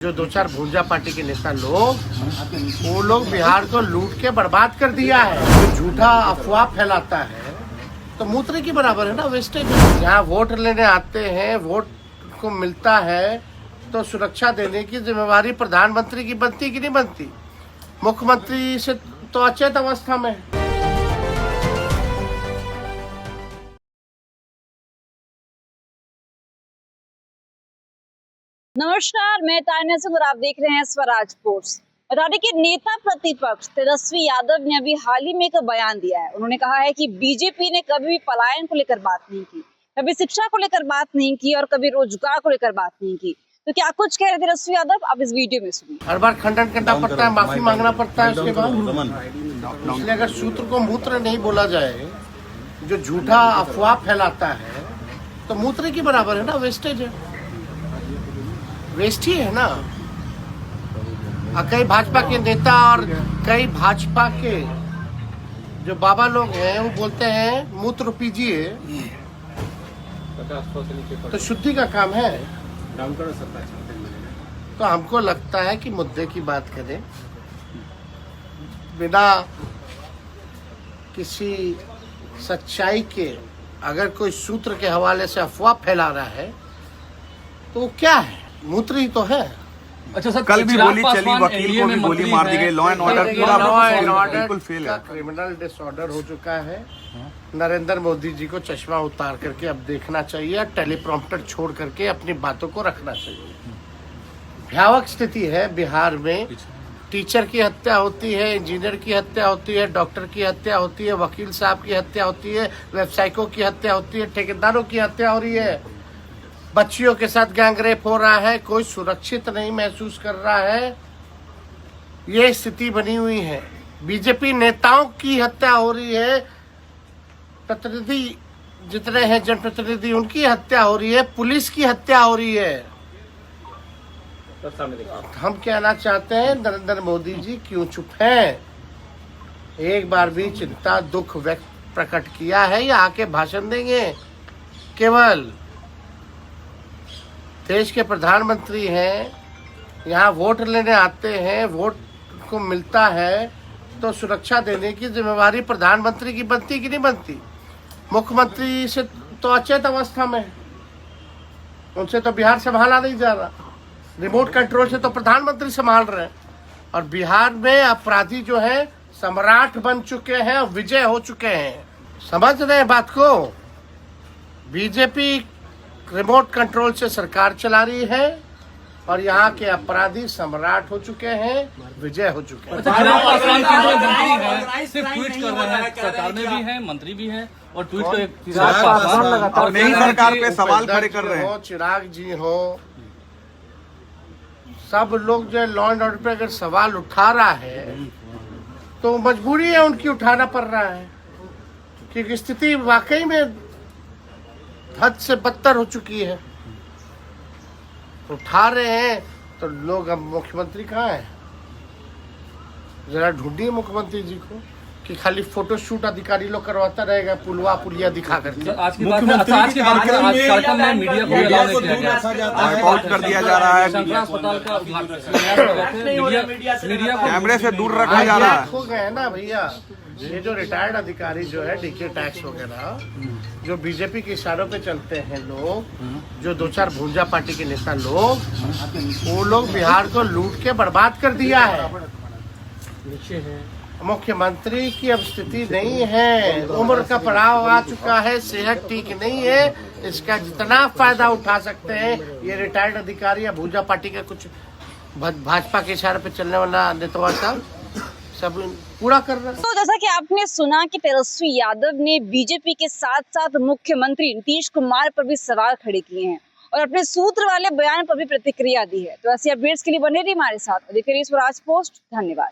जो दो चार भूंजा पार्टी के नेता लोग वो लोग बिहार को लूट के बर्बाद कर दिया है। जो झूठा अफवाह फैलाता है तो मूत्र की बराबर है ना, वेस्टेज। जहाँ वोट लेने आते हैं, वोट को मिलता है तो सुरक्षा देने की जिम्मेवारी प्रधानमंत्री की बनती कि नहीं बनती? मुख्यमंत्री से तो अचेत अवस्था में है। नमस्कार, मैं तान्या सिंह और आप देख रहे हैं स्वराज पोस्ट। बता दें कि नेता प्रतिपक्ष तेजस्वी यादव ने अभी हाल ही में एक बयान दिया है। उन्होंने कहा है कि बीजेपी ने कभी भी पलायन को लेकर बात नहीं की, कभी शिक्षा को लेकर बात नहीं की और कभी रोजगार को लेकर बात नहीं की। तो क्या कुछ कह रहे तेजस्वी यादव, आप इस वीडियो में सुनिए। हर बार खंडन करना पड़ता है, माफी मांगना पड़ता है उसके बाद। इसलिए अगर सूत्र को मूत्र नहीं बोला जाए, जो झूठा अफवाह फैलाता है तो मूत्र की बराबर है ना, वेस्टेज है, वेस्ट ही है ना। कई भाजपा के नेता और कई भाजपा के जो बाबा लोग हैं वो बोलते हैं मूत्र पीजिए तो शुद्धि का काम है। तो हमको लगता है कि मुद्दे की बात करें बिना किसी सच्चाई के। अगर कोई सूत्र के हवाले से अफवाह फैला रहा है तो वो क्या है? मूत्र ही तो है। अच्छा सर, कल भी गोली चली, वकील को भी गोली मार दी गई। लॉ एंड ऑर्डर पूरा बिल्कुल फेल है। क्रिमिनल डिसऑर्डर हो चुका है। नरेंद्र मोदी जी को चश्मा उतार करके अब देखना चाहिए, टेलीप्रॉम्प्टर छोड़ करके अपनी बातों को रखना चाहिए। भयावह स्थिति है बिहार में। टीचर की हत्या होती है, इंजीनियर की हत्या होती है, डॉक्टर की हत्या होती है, वकील साहब की हत्या होती है, व्यवसायिकों की हत्या होती है, ठेकेदारों की हत्या हो रही है, बच्चियों के साथ गैंगरेप हो रहा है, कोई सुरक्षित नहीं महसूस कर रहा है। ये स्थिति बनी हुई है। बीजेपी नेताओं की हत्या हो रही है, प्रतिनिधि जितने हैं जनप्रतिनिधि उनकी हत्या हो रही है, पुलिस की हत्या हो रही है। हम कहना चाहते हैं नरेंद्र मोदी जी क्यों चुप हैं? एक बार भी चिंता दुख व्यक्त प्रकट किया है या आके भाषण देंगे? केवल देश के प्रधानमंत्री हैं, यहाँ वोट लेने आते हैं, वोट को मिलता है तो सुरक्षा देने की जिम्मेवारी प्रधानमंत्री की बनती कि नहीं बनती? मुख्यमंत्री से तो अचेत अवस्था में है, उनसे तो बिहार संभाला नहीं जा रहा। रिमोट कंट्रोल से तो प्रधानमंत्री संभाल रहे हैं। और बिहार में अपराधी जो है सम्राट बन चुके हैं और विजय हो चुके हैं। समझ रहे हैं बात को? बीजेपी रिमोट कंट्रोल से सरकार चला रही है और यहाँ के अपराधी सम्राट हो चुके हैं, विजय हो चुके हैं। सिर्फ ट्वीट कर रहे हैं, सरकार में भी है, मंत्री भी है और ट्वीट और नई सरकार पे सवाल खड़े कर रहे हैं। चिराग जी हो, सब लोग जो लॉ एंड ऑर्डर पे अगर सवाल उठा रहा है तो मजबूरी है उनकी, उठाना पड़ रहा है क्योंकि स्थिति वाकई में हद से बदतर हो चुकी है। उठा रहे हैं तो लोग अब मुख्यमंत्री कहाँ है? जरा ढूंढिए मुख्यमंत्री जी को कि खाली फोटो शूट अधिकारी लोग करवाता रहेगा, पुलवा पुलिया दिखा करके। आज की बात कार्यक्रम में मीडिया को अलाउ नहीं किया गया, आउट कर दिया जा रहा है, अस्पताल का मीडिया को कैमरे से दूर रखा जा रहा है। हो गए ना भैया, ये जो रिटायर्ड अधिकारी जो है डीके टैक्स वगैरह, जो बीजेपी के इशारों पे चलते हैं लोग, जो दो चार भूंजा पार्टी के नेता लोग, वो लोग बिहार को लूट के बर्बाद कर दिया है। मुख्यमंत्री की अब स्थिति नहीं है, उम्र का पड़ाव आ चुका है, सेहत ठीक नहीं है। इसका जितना फायदा उठा सकते हैं ये रिटायर्ड अधिकारी या भूंजा पार्टी का कुछ भाजपा के इशारे पे चलने वाला नेता सब पूरा कर रहा है। तो जैसा कि आपने सुना कि तेजस्वी यादव ने बीजेपी के साथ साथ मुख्यमंत्री नीतीश कुमार पर भी सवाल खड़े किए हैं और अपने सूत्र वाले बयान पर भी प्रतिक्रिया दी है। तो ऐसी अपडेट्स के लिए बने रहिए हमारे साथ। देखिए स्वराज पोस्ट। धन्यवाद।